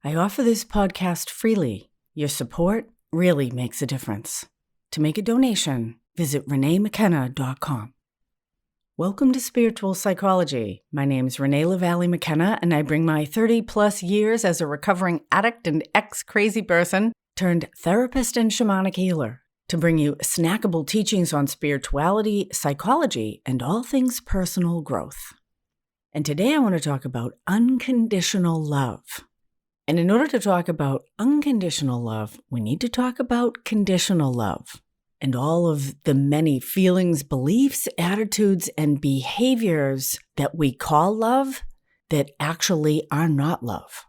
I offer this podcast freely. Your support really makes a difference. To make a donation, visit reneemckenna.com. Welcome to Spiritual Psychology. My name is Renee LaValle McKenna, and I bring my 30-plus years as a recovering addict and ex-crazy person turned therapist and shamanic healer to bring you snackable teachings on spirituality, psychology, and all things personal growth. And today I want to talk about unconditional love. And in order to talk about unconditional love, we need to talk about conditional love and all of the many feelings, beliefs, attitudes, and behaviors that we call love that actually are not love.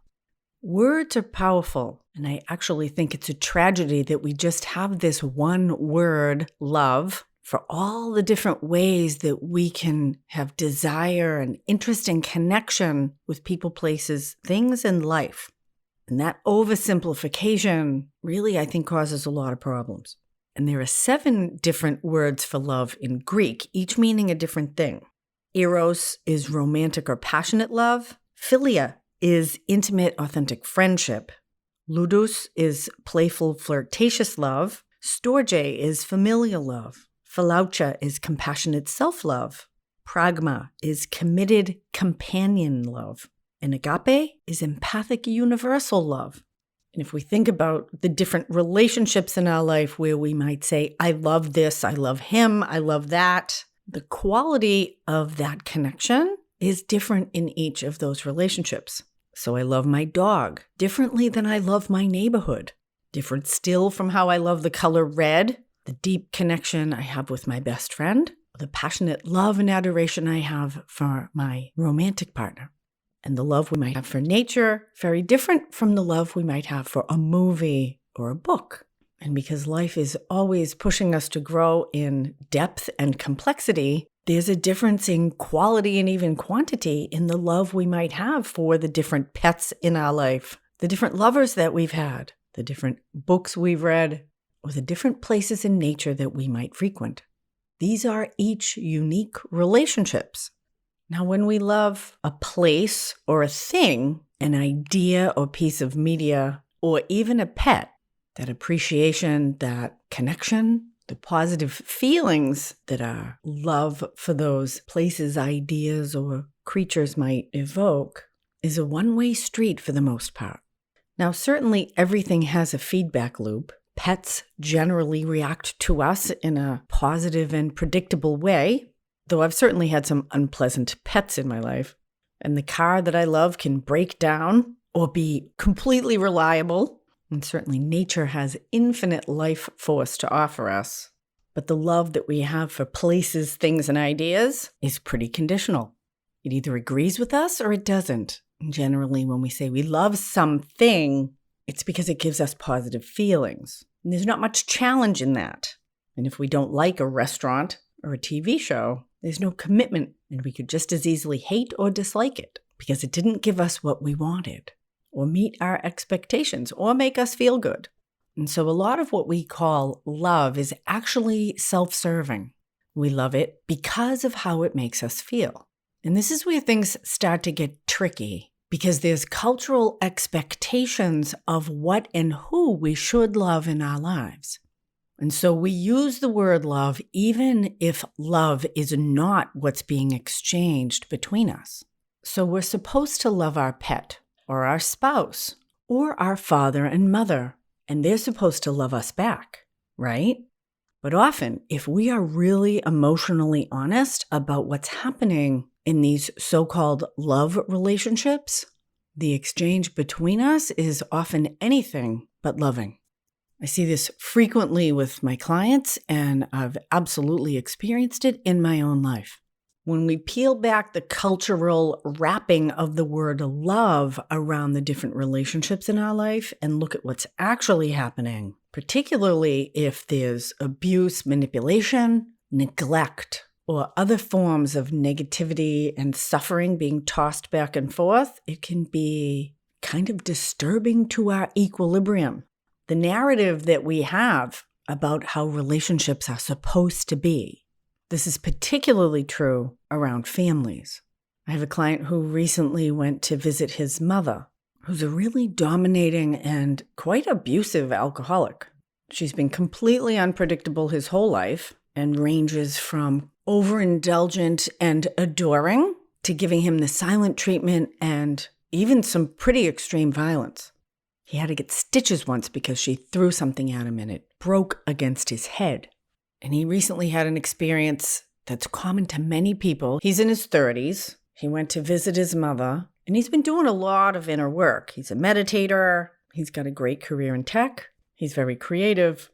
Words are powerful, and I actually think it's a tragedy that we just have this one word, love, for all the different ways that we can have desire and interest and connection with people, places, things, and life. And that oversimplification really, I think, causes a lot of problems. And there are 7 different words for love in Greek, each meaning a different thing. Eros is romantic or passionate love. Philia is intimate, authentic friendship. Ludus is playful, flirtatious love. Storge is familial love. Philautia is compassionate self-love. Pragma is committed companion love. And agape is empathic universal love. And if we think about the different relationships in our life where we might say, I love this, I love him, I love that, the quality of that connection is different in each of those relationships. So I love my dog differently than I love my neighborhood. Different still from how I love the color red, the deep connection I have with my best friend, the passionate love and adoration I have for my romantic partner. And the love we might have for nature, very different from the love we might have for a movie or a book. And because life is always pushing us to grow in depth and complexity, there's a difference in quality and even quantity in the love we might have for the different pets in our life, the different lovers that we've had, the different books we've read, or the different places in nature that we might frequent. These are each unique relationships. Now, when we love a place or a thing, an idea or piece of media, or even a pet, that appreciation, that connection, the positive feelings that our love for those places, ideas, or creatures might evoke is a one-way street for the most part. Now, certainly everything has a feedback loop. Pets generally react to us in a positive and predictable way, though I've certainly had some unpleasant pets in my life. And the car that I love can break down or be completely reliable. And certainly nature has infinite life force to offer us. But the love that we have for places, things, and ideas is pretty conditional. It either agrees with us or it doesn't. And generally, when we say we love something, it's because it gives us positive feelings. And there's not much challenge in that. And if we don't like a restaurant or a TV show, there's no commitment, and we could just as easily hate or dislike it because it didn't give us what we wanted, or meet our expectations, or make us feel good. And so a lot of what we call love is actually self-serving. We love it because of how it makes us feel. And this is where things start to get tricky, because there's cultural expectations of what and who we should love in our lives. And so we use the word love even if love is not what's being exchanged between us. So we're supposed to love our pet, or our spouse, or our father and mother, and they're supposed to love us back, right? But often, if we are really emotionally honest about what's happening in these so-called love relationships, the exchange between us is often anything but loving. I see this frequently with my clients, and I've absolutely experienced it in my own life. When we peel back the cultural wrapping of the word love around the different relationships in our life and look at what's actually happening, particularly if there's abuse, manipulation, neglect, or other forms of negativity and suffering being tossed back and forth, it can be kind of disturbing to our equilibrium. The narrative that we have about how relationships are supposed to be. This is particularly true around families. I have a client who recently went to visit his mother, who's a really dominating and quite abusive alcoholic. She's been completely unpredictable his whole life and ranges from overindulgent and adoring to giving him the silent treatment and even some pretty extreme violence. He had to get stitches once because she threw something at him and it broke against his head. And he recently had an experience that's common to many people. He's in his 30s. He went to visit his mother, and he's been doing a lot of inner work. He's a meditator. He's got a great career in tech. He's very creative.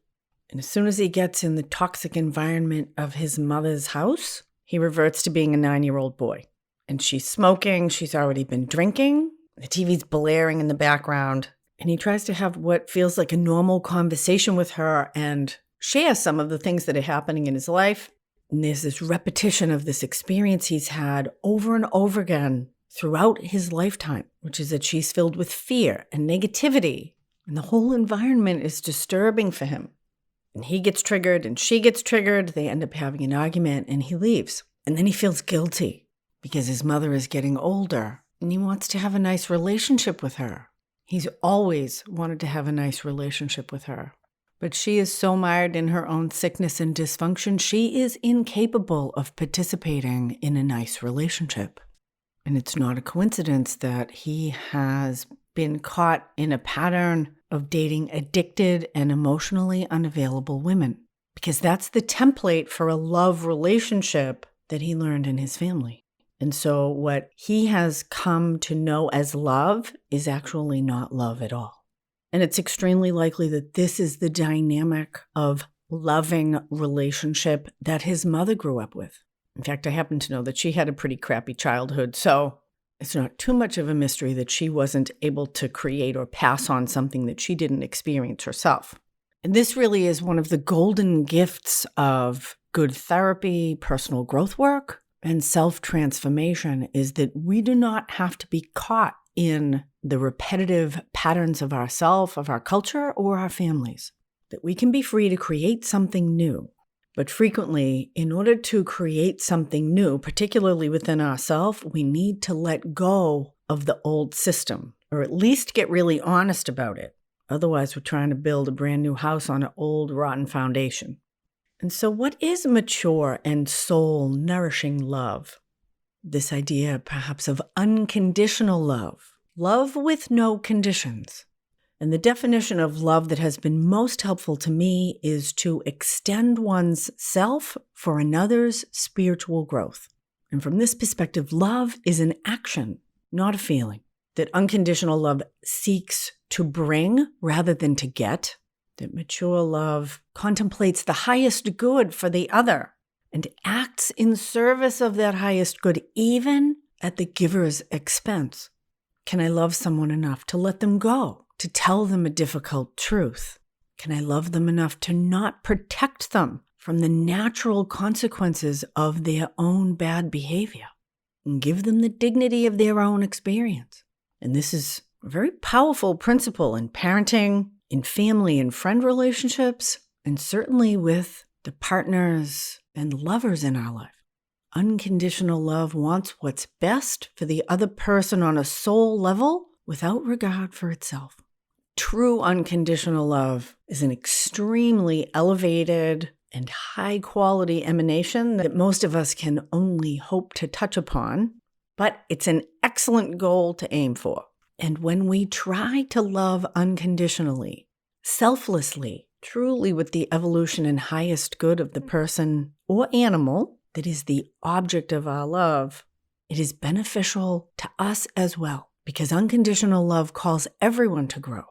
And as soon as he gets in the toxic environment of his mother's house, he reverts to being a 9-year-old boy. And she's smoking. She's already been drinking. The TV's blaring in the background. And he tries to have what feels like a normal conversation with her and share some of the things that are happening in his life. And there's this repetition of this experience he's had over and over again throughout his lifetime, which is that she's filled with fear and negativity. And the whole environment is disturbing for him. And he gets triggered and she gets triggered. They end up having an argument and he leaves. And then he feels guilty because his mother is getting older and he wants to have a nice relationship with her. He's always wanted to have a nice relationship with her. But she is so mired in her own sickness and dysfunction, she is incapable of participating in a nice relationship. And it's not a coincidence that he has been caught in a pattern of dating addicted and emotionally unavailable women, because that's the template for a love relationship that he learned in his family. And so what he has come to know as love is actually not love at all. And it's extremely likely that this is the dynamic of loving relationship that his mother grew up with. In fact, I happen to know that she had a pretty crappy childhood, so it's not too much of a mystery that she wasn't able to create or pass on something that she didn't experience herself. And this really is one of the golden gifts of good therapy, personal growth work, and self-transformation, is that we do not have to be caught in the repetitive patterns of ourself, of our culture, or our families. That we can be free to create something new. But frequently, in order to create something new, particularly within ourselves, we need to let go of the old system, or at least get really honest about it. Otherwise, we're trying to build a brand new house on an old, rotten foundation. And so what is mature and soul-nourishing love? This idea, perhaps, of unconditional love. Love with no conditions. And the definition of love that has been most helpful to me is to extend one's self for another's spiritual growth. And from this perspective, love is an action, not a feeling. That unconditional love seeks to bring rather than to get. That mature love contemplates the highest good for the other and acts in service of that highest good, even at the giver's expense. Can I love someone enough to let them go, to tell them a difficult truth? Can I love them enough to not protect them from the natural consequences of their own bad behavior and give them the dignity of their own experience? And this is a very powerful principle in parenting, in family and friend relationships, and certainly with the partners and lovers in our life. Unconditional love wants what's best for the other person on a soul level without regard for itself. True unconditional love is an extremely elevated and high-quality emanation that most of us can only hope to touch upon, but it's an excellent goal to aim for. And when we try to love unconditionally, selflessly, truly with the evolution and highest good of the person or animal that is the object of our love, it is beneficial to us as well, because unconditional love calls everyone to grow.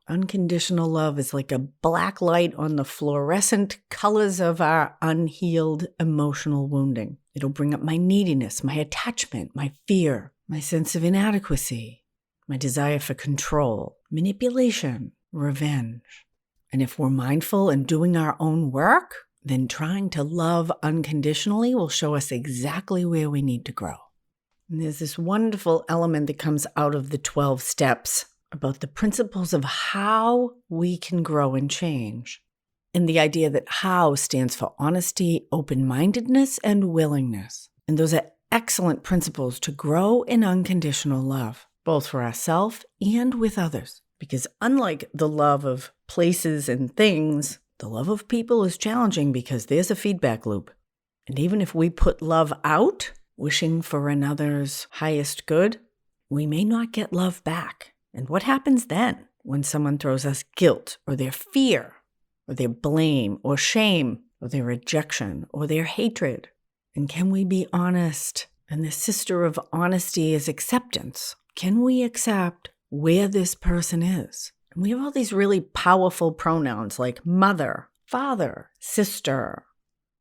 Unconditional love is like a black light on the fluorescent colors of our unhealed emotional wounding. It'll bring up my neediness, my attachment, my fear, my sense of inadequacy, my desire for control, manipulation, revenge. And if we're mindful and doing our own work, then trying to love unconditionally will show us exactly where we need to grow. And there's this wonderful element that comes out of the 12 steps about the principles of how we can grow and change. And the idea that how stands for honesty, open-mindedness, and willingness. And those are excellent principles to grow in unconditional love. both for ourselves and with others. Because unlike the love of places and things, the love of people is challenging because there's a feedback loop. And even if we put love out, wishing for another's highest good, we may not get love back. And what happens then when someone throws us guilt or their fear or their blame or shame or their rejection or their hatred? And can we be honest? And the sister of honesty is acceptance. Can we accept where this person is? And we have all these really powerful pronouns like mother, father, sister,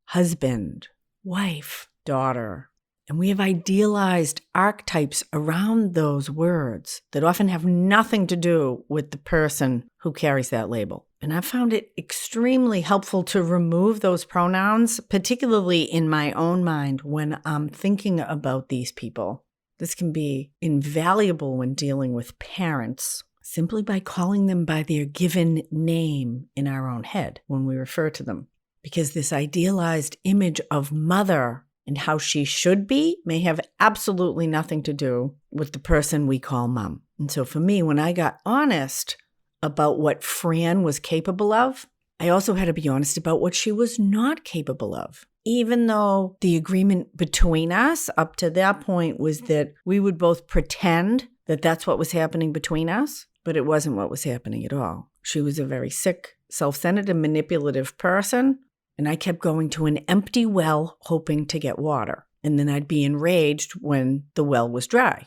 husband, wife, daughter. And we have idealized archetypes around those words that often have nothing to do with the person who carries that label. And I found it extremely helpful to remove those pronouns, particularly in my own mind when I'm thinking about these people. This can be invaluable when dealing with parents, simply by calling them by their given name in our own head when we refer to them. Because this idealized image of mother and how she should be may have absolutely nothing to do with the person we call mom. And so for me, when I got honest about what Fran was capable of, I also had to be honest about what she was not capable of. Even though the agreement between us up to that point was that we would both pretend that that's what was happening between us, but it wasn't what was happening at all. She was a very sick, self-centered, and manipulative person. And I kept going to an empty well, hoping to get water. And then I'd be enraged when the well was dry.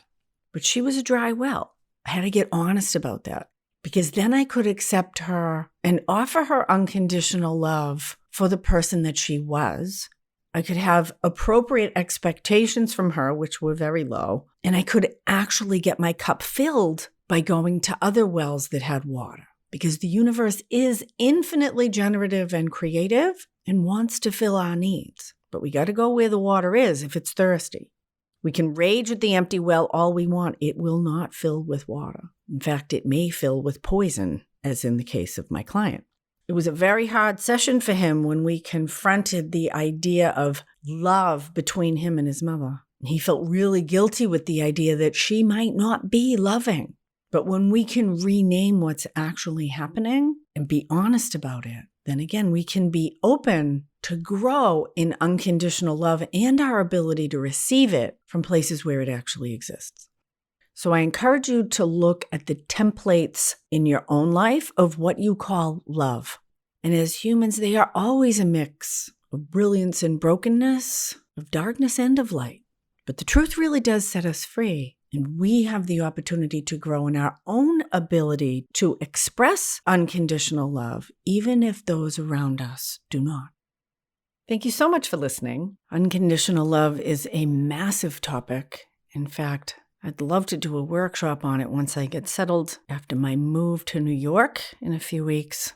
But she was a dry well. I had to get honest about that. Because then I could accept her and offer her unconditional love for the person that she was. I could have appropriate expectations from her, which were very low. And I could actually get my cup filled by going to other wells that had water. Because the universe is infinitely generative and creative and wants to fill our needs. But we got to go where the water is if it's thirsty. We can rage at the empty well all we want. It will not fill with water. In fact, it may fill with poison, as in the case of my client. It was a very hard session for him when we confronted the idea of love between him and his mother. He felt really guilty with the idea that she might not be loving. But when we can rename what's actually happening and be honest about it, then again, we can be open to grow in unconditional love and our ability to receive it from places where it actually exists. So I encourage you to look at the templates in your own life of what you call love. And as humans, they are always a mix of brilliance and brokenness, of darkness and of light. But the truth really does set us free. And we have the opportunity to grow in our own ability to express unconditional love, even if those around us do not. Thank you so much for listening. Unconditional love is a massive topic. In fact, I'd love to do a workshop on it once I get settled after my move to New York in a few weeks.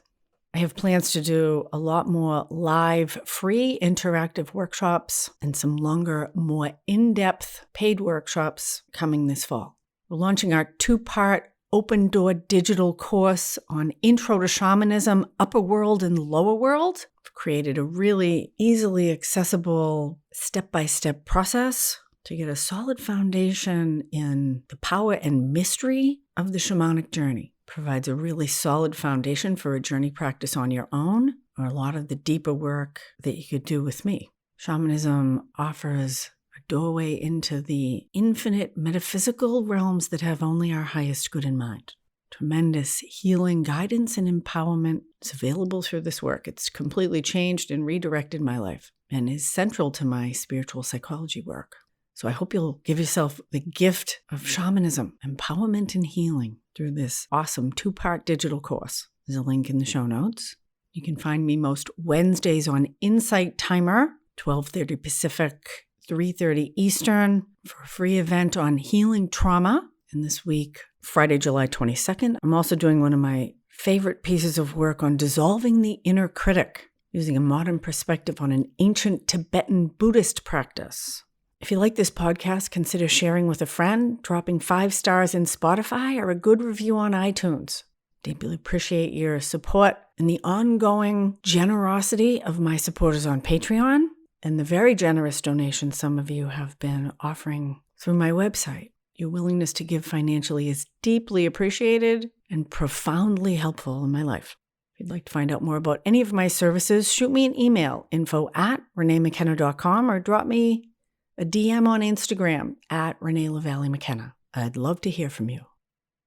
I have plans to do a lot more live, free, interactive workshops and some longer, more in-depth paid workshops coming this fall. We're launching our 2-part open-door digital course on Intro to Shamanism, Upper World and Lower World. I've created a really easily accessible step-by-step process to get a solid foundation in the power and mystery of the shamanic journey. Provides a really solid foundation for a journey practice on your own or a lot of the deeper work that you could do with me. Shamanism offers a doorway into the infinite metaphysical realms that have only our highest good in mind. Tremendous healing, guidance, and empowerment is available through this work. It's completely changed and redirected my life and is central to my spiritual psychology work. So I hope you'll give yourself the gift of shamanism, empowerment, and healing through this awesome 2-part digital course. There's a link in the show notes. You can find me most Wednesdays on Insight Timer, 12:30 Pacific, 3:30 Eastern, for a free event on healing trauma. And this week, Friday, July 22nd, I'm also doing one of my favorite pieces of work on dissolving the inner critic, using a modern perspective on an ancient Tibetan Buddhist practice. If you like this podcast, consider sharing with a friend, dropping 5 stars in Spotify, or a good review on iTunes. Deeply appreciate your support and the ongoing generosity of my supporters on Patreon and the very generous donations some of you have been offering through my website. Your willingness to give financially is deeply appreciated and profoundly helpful in my life. If you'd like to find out more about any of my services, shoot me an email, info@reneemckenna.com, or drop me a DM on Instagram @ReneeLaValleeMcKenna. I'd love to hear from you.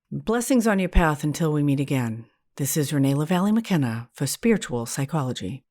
Blessings on your path until we meet again. This is Renee LaVallee McKenna for Spiritual Psychology.